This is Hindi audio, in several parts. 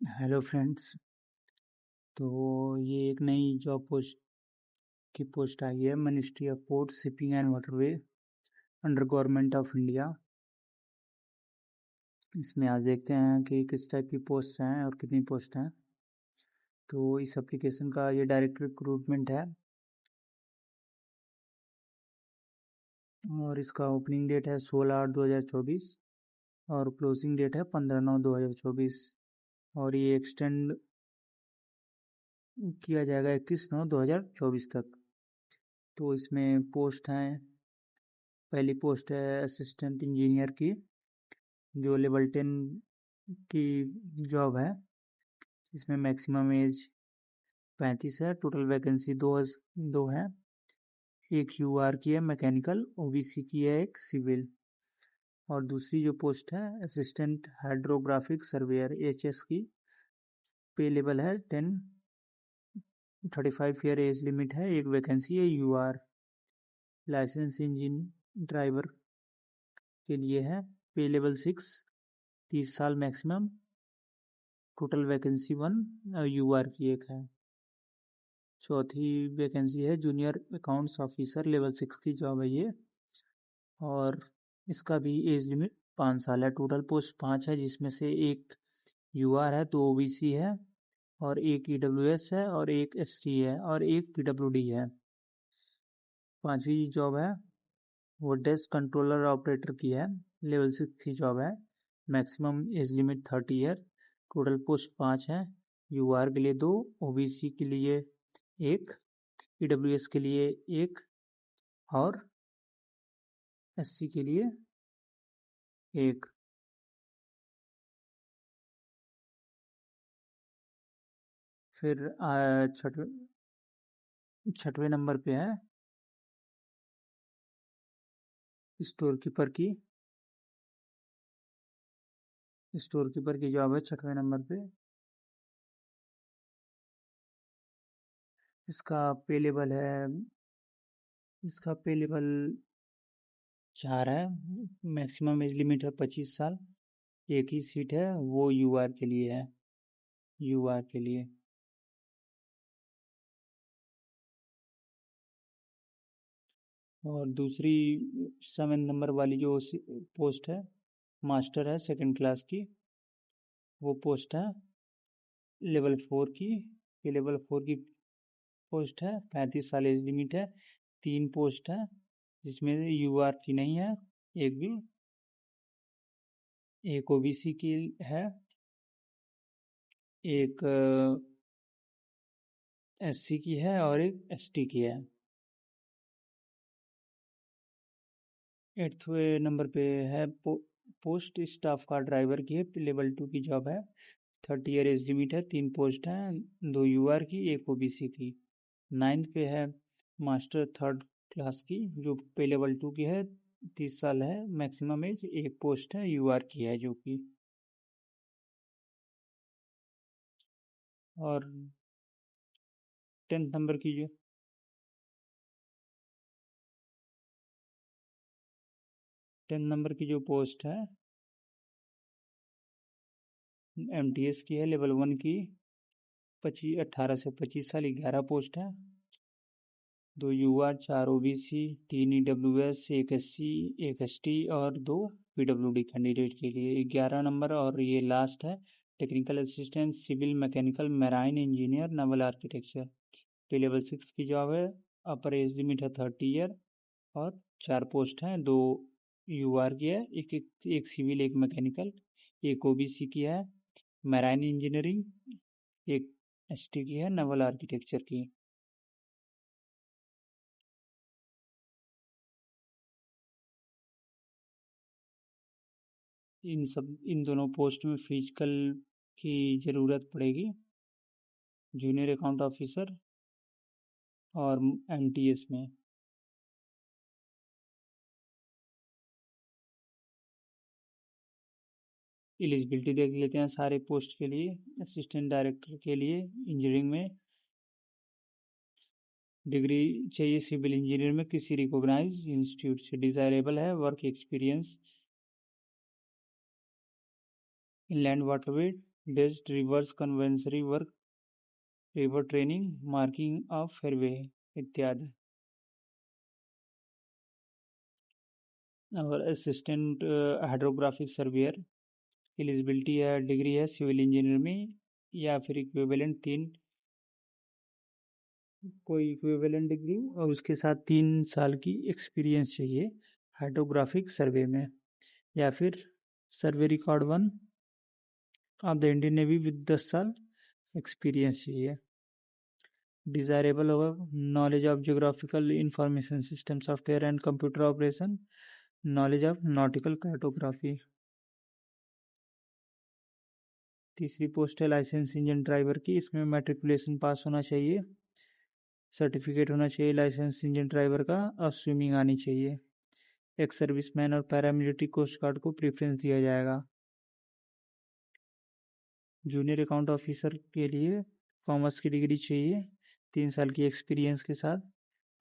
Hello friends. तो ये एक नई जॉब पोस्ट की पोस्ट आई है, ministry of port shipping and waterway under government of India. इसमें आज देखते हैं कि किस टाइप की पोस्ट हैं और कितनी पोस्ट हैं। तो इस एप्लीकेशन का ये डायरेक्ट रिक्रूटमेंट है और इसका ओपनिंग डेट है 16/8/2024 और क्लोजिंग डेट है 15/9/2024 और ये एक्सटेंड किया जाएगा 21/9/2024 तक। तो इसमें पोस्ट हैं, पहली पोस्ट है असिस्टेंट इंजीनियर की, जो लेवल 10 की जॉब है। इसमें मैक्सिमम एज 35 है। टोटल वैकेंसी दो है, एक यूआर की है मैकेनिकल, ओबीसी की है एक सिविल। और दूसरी जो पोस्ट है असिस्टेंट हाइड्रोग्राफिक सर्वेयर एचएस की, पे लेवल है 10, 35 ईयर एज लिमिट है, एक वैकेंसी है यूआर। लाइसेंस इंजन ड्राइवर के लिए है, पे लेवल 6, 30 साल मैक्सिमम। टोटल वैकेंसी 1 और यूआर की एक है। चौथी वैकेंसी है जूनियर अकाउंट्स ऑफिसर, लेवल 6 की जॉब है ये और इसका भी एज लिमिट 5 साल है। टोटल पोस्ट 5 है, जिसमें से एक यूआर है, 2 ओबीसी है और एक ईडब्ल्यूएस है और एक एसटी है और एक पीडब्ल्यूडी है। पांचवी जॉब है वो डेस्क कंट्रोलर ऑपरेटर की है, लेवल 6 की जॉब है, maximum age limit 30 year. Total post 5 है, यूआर के लिए 2, ओबीसी के लिए 1, ईडब्ल्यूएस के लिए 1 और एससी के लिए 1। फिर छठवें नंबर पे है स्टोर कीपर की, स्टोर कीपर की जॉब है 6वें नंबर पे। इसका पे लेवल है, इसका पे लेवल 4 है, मैक्सिमम एज लिमिट है 25 साल। एक ही सीट है, वो यूआर के लिए है, यूआर के लिए। और दूसरी 7 नंबर वाली जो पोस्ट है मास्टर है सेकंड क्लास की, वो पोस्ट है लेवल 4 की। ये लेवल 4 की पोस्ट है, 35 साल एज लिमिट है। 3 पोस्ट है जिसमें यूआर की नहीं है, एक भी, एक ओबीसी की है, एक एससी की है और एक एसटी की है। 8वें नंबर पे है पोस्ट स्टाफ कार ड्राइवर की है, लेवल 2 की जॉब है, 30 ईयर एज लिमिट है। 3 पोस्ट हैं, 2 यूआर की, एक ओबीसी की। 9th पे है मास्टर थर्ड क्लास की, जो पे लेवल 2 की है, 30 साल है मैक्सिमम एज, एक पोस्ट है यूआर की है जो कि। और 10th नंबर की जो 10 नंबर की जो पोस्ट है एमटीएस की है, लेवल 1 की, 18 से 25 साल, 11 पोस्ट है, 2 यूआर, 4 ओबीसी, 3 ईडब्ल्यूएस, एक एससी, एक एसटी और 2 पीडब्ल्यूडी कैंडिडेट के लिए 11 नंबर। और ये लास्ट है technical assistant civil mechanical marine engineer naval architecture, pay level 6 की जॉब है, अपर एज लिमिट है 30 ईयर और 4 पोस्ट हैं, 2 यूआर की है, एक सिविल, एक मैकेनिकल, एक ओबीसी की है मैराइन इंजीनियरिंग, एक एसटी की है नवल आर्किटेक्चर की। इन दोनों पोस्ट में फिजिकल की ज़रूरत पड़ेगी, जूनियर अकाउंट ऑफिसर और एमटीएस में। एलिजिबिलिटी देख लेते हैं सारे पोस्ट के लिए। असिस्टेंट डायरेक्टर के लिए इंजीनियरिंग में डिग्री चाहिए, सिविल इंजीनियर में किसी रिकॉग्नाइज इंस्टीट्यूट से, डिजायरेबल है वर्क एक्सपीरियंस इनलैंड वाटरवे डेस्ट rivers conservancy work, river training, marking of fairway इत्यादि। और असिस्टेंट हाइड्रोग्राफिक सर्वेयर एलिजिबिलिटी या डिग्री है सिविल इंजीनियर में या फिर इक्विवेलेंट कोई इक्विवेलेंट डिग्री और उसके साथ 3 साल की एक्सपीरियंस चाहिए हाइड्रोग्राफिक सर्वे में, या फिर survey record 1 of the Indian navy with 10 साल एक्सपीरियंस चाहिए। डिज़ायरेबल होगा knowledge of geographical information system software and computer operation, knowledge of nautical cartography. तीसरी पोस्ट है लाइसेंस इंजन ड्राइवर की, इसमें मैट्रिकुलेशन पास होना चाहिए, सर्टिफिकेट होना चाहिए लाइसेंस इंजन ड्राइवर का और स्विमिंग आनी चाहिए। एक सर्विसमैन और पैरामिलिट्री कोस्ट गार्ड को प्रेफरेंस दिया जाएगा। जूनियर अकाउंट ऑफिसर के लिए कॉमर्स की डिग्री चाहिए 3 साल की एक्सपीरियंस के साथ।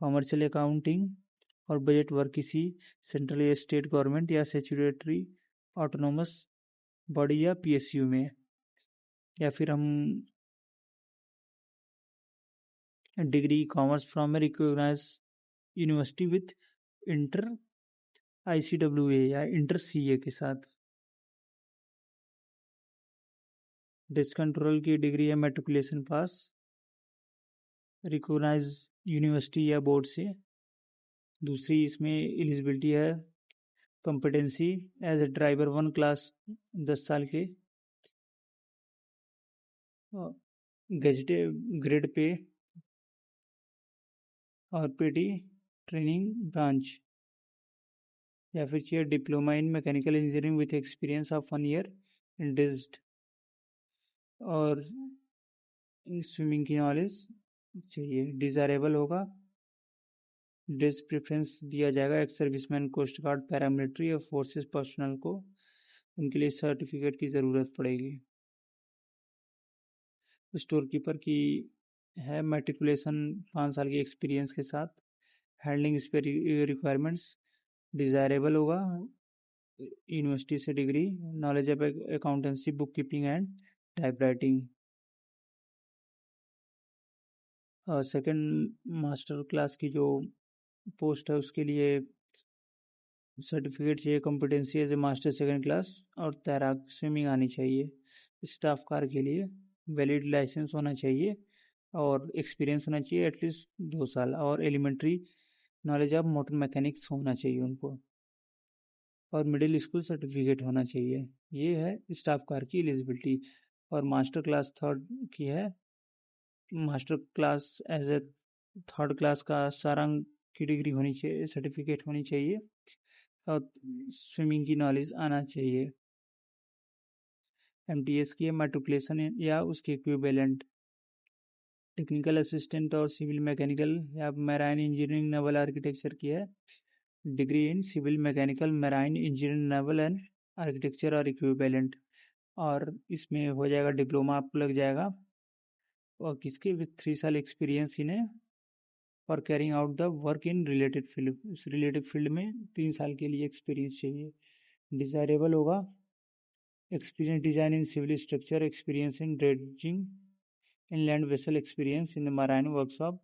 कॉमर्शियल अकाउंटिंग और बजट वर्क किसी सेंट्रल या स्टेट गवर्नमेंट या स्टैट्यूटरी ऑटोनोमस बॉडी या पीएसयू में, या फिर हम degree commerce from a recognise university with inter ICWA या इंटर CA के साथ। डिस्क कंट्रोल की डिग्री है मैट्रिकुलेशन पास रिकॉग्नाइज यूनिवर्सिटी या बोर्ड से। दूसरी इसमें एलिजिबिलिटी है competency as a driver 1 class 10 साल के, गजेटेड ग्रेड पे और पेटी ट्रेनिंग ब्रांच, या फिर चाहिए diploma in mechanical engineering with experience of 1 year in डिस्ड, और स्विमिंग की नॉलेज चाहिए। डिज़ायरेबल होगा डिस्क प्रेफरेंस दिया जाएगा ex serviceman, coast guard, paramilitary और फोर्सेस पर्सनल को, उनके लिए सर्टिफिकेट की ज़रूरत पड़ेगी। स्टोर कीपर की है मैट्रिकुलेशन 5 साल की एक्सपीरियंस के साथ, हैंडलिंग रिक्वायरमेंट्स डिज़ायरेबल होगा यूनिवर्सिटी से degree, knowledge of accountancy, book keeping and type writing. Second master class की जो पोस्ट है उसके लिए सर्टिफिकेट चाहिए competency as a master second class और तैराक स्विमिंग आनी चाहिए। स्टाफ कार के लिए वैलिड लाइसेंस होना चाहिए और एक्सपीरियंस होना चाहिए एटलीस्ट 2 साल, और elementary knowledge of motor mechanics होना चाहिए उनको, और मिडिल स्कूल सर्टिफिकेट होना चाहिए। ये है स्टाफ कार की एलिजिबिलिटी। और मास्टर क्लास थर्ड की है master class as a third class का सारंग की डिग्री होनी चाहिए, सर्टिफिकेट होनी चाहिए और स्विमिंग की नॉलेज आना चाहिए। MTS की है मैट्रिकुलेशन या उसके इक्विवेलेंट। टेक्निकल असिस्टेंट और सिविल मैकेनिकल या मैराइन इंजीनियरिंग नेवल आर्किटेक्चर की है degree in civil mechanical marine engineering naval and architecture और इक्विवेलेंट, और इसमें हो जाएगा डिप्लोमा आपको लग जाएगा, और किसके विथ 3 साल एक्सपीरियंस इन्हें for carrying out the work in related field, उस रिलेटेड फील्ड में 3 साल के लिए एक्सपीरियंस चाहिए। डिज़ायरेबल होगा experience design in civil structure, experience in dredging inland vessel, experience in the marine workshop,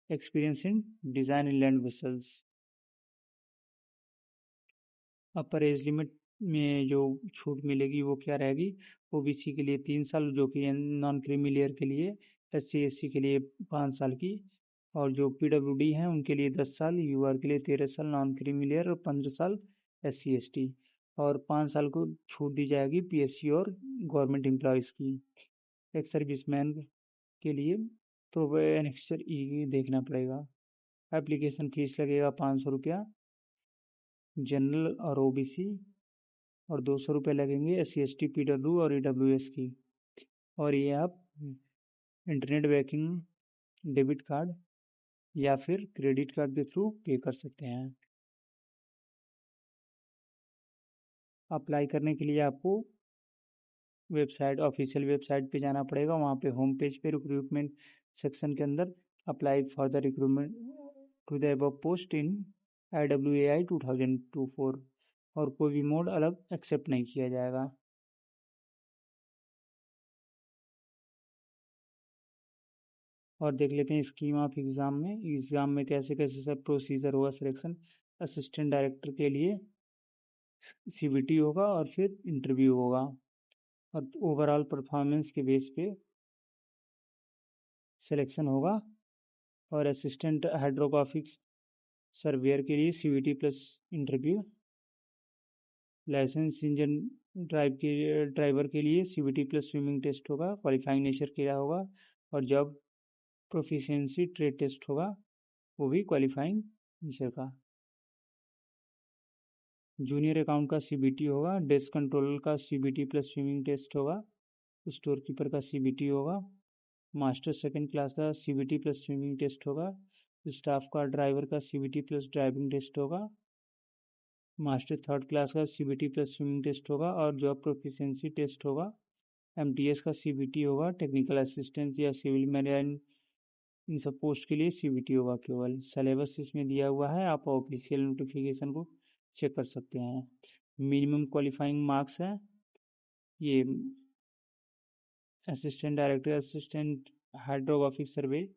experience in design inland vessels। Upper age limit में जो छूट मिलेगी वो क्या रहेगी, OBC के लिए 3 साल, जो कि नॉन क्रीमी लेयर के लिए SC/SC के लिए 5 साल की, और जो PWD हैं उनके लिए 10 साल, UR के लिए 13 साल नॉन क्रीमी लेयर और 15 साल SC/ST, और 5 साल को छूट दी जाएगी PSC और गवर्नमेंट एम्प्लॉयज़ की। एक सर्विसमैन के लिए प्रोवाइड एनेक्स्चर ई देखना पड़ेगा। एप्लीकेशन फ़ीस लगेगा 500 रुपया जनरल और OBC, और 200 रुपये लगेंगे SC/ST, PW और EWS की। और ये आप इंटरनेट बैंकिंग डेबिट कार्ड या फिर क्रेडिट कार्ड के थ्रू पे कर सकते हैं। अप्लाई करने के लिए आपको वेबसाइट, ऑफिशियल वेबसाइट पे जाना पड़ेगा, वहाँ पे होम पेज पे रिक्रूटमेंट सेक्शन के अंदर apply for the recruitment to the above post in IWAI 2024, और कोई भी मोड अलग एक्सेप्ट नहीं किया जाएगा। और देख लेते हैं स्कीम ऑफ एग्ज़ाम में। एग्ज़ाम में कैसे कैसे सब प्रोसीजर होगा सिलेक्शन। असिस्टेंट डायरेक्टर के लिए CBT होगा और फिर इंटरव्यू होगा, और ओवरऑल परफॉर्मेंस के बेस पे सिलेक्शन होगा। और असिस्टेंट हाइड्रोग्राफिक सर्वेयर के लिए CBT plus interview. Licence engine driver के लिए CBT प्लस स्विमिंग टेस्ट होगा, क्वालिफाइंग नेचर किया होगा। और जॉब प्रोफिशिएंसी ट्रेड टेस्ट होगा, वो भी क्वालिफाइंग नेचर का। जूनियर अकाउंट का CBT होगा। डेस्क कंट्रोलर का CBT प्लस स्विमिंग टेस्ट होगा। स्टोर कीपर का CBT होगा। मास्टर सेकंड क्लास का CBT प्लस स्विमिंग टेस्ट होगा। स्टाफ का ड्राइवर का CBT प्लस ड्राइविंग टेस्ट होगा। मास्टर थर्ड क्लास का CBT प्लस स्विमिंग टेस्ट होगा और जॉब प्रोफिशिएंसी टेस्ट होगा। MTS का CBT होगा। टेक्निकल असिस्टेंट या सिविल मैराइन इन सब पोस्ट के लिए CBT होगा केवल। सिलेबस इसमें दिया हुआ है, आप ऑफिशियल नोटिफिकेशन को चेक कर सकते हैं। मिनिमम क्वालिफाइंग मार्क्स है ये assistant director, assistant hydrographic survey,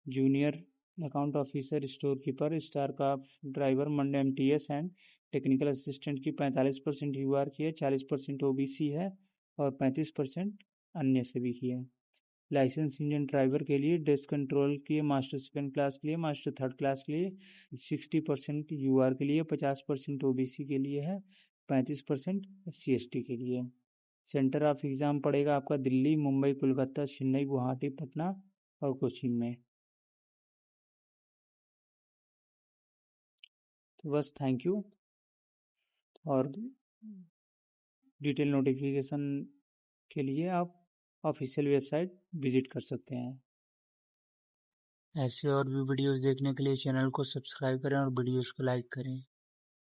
junior account officer, store keeper, star craft driver, Monday MTS and technical assistant की 45% UR की है, 40% OBC है और 35% अन्य सभी की है। लाइसेंस इंजन ड्राइवर के लिए डेस्क कंट्रोल के लिए मास्टर सेकंड क्लास के लिए, मास्टर थर्ड क्लास के लिए 60% UR के लिए, 50% OBC के लिए है, 35% SC/ST के लिए। सेंटर ऑफ एग्ज़ाम पड़ेगा आपका दिल्ली, मुंबई, कोलकाता, चेन्नई, गुवाहाटी, पटना और कोचीन में। तो बस थैंक यू। और डिटेल नोटिफिकेशन के लिए आप ऑफिशियल वेबसाइट विजिट कर सकते हैं। ऐसे और भी वीडियोस देखने के लिए चैनल को सब्सक्राइब करें और वीडियोस को लाइक करें।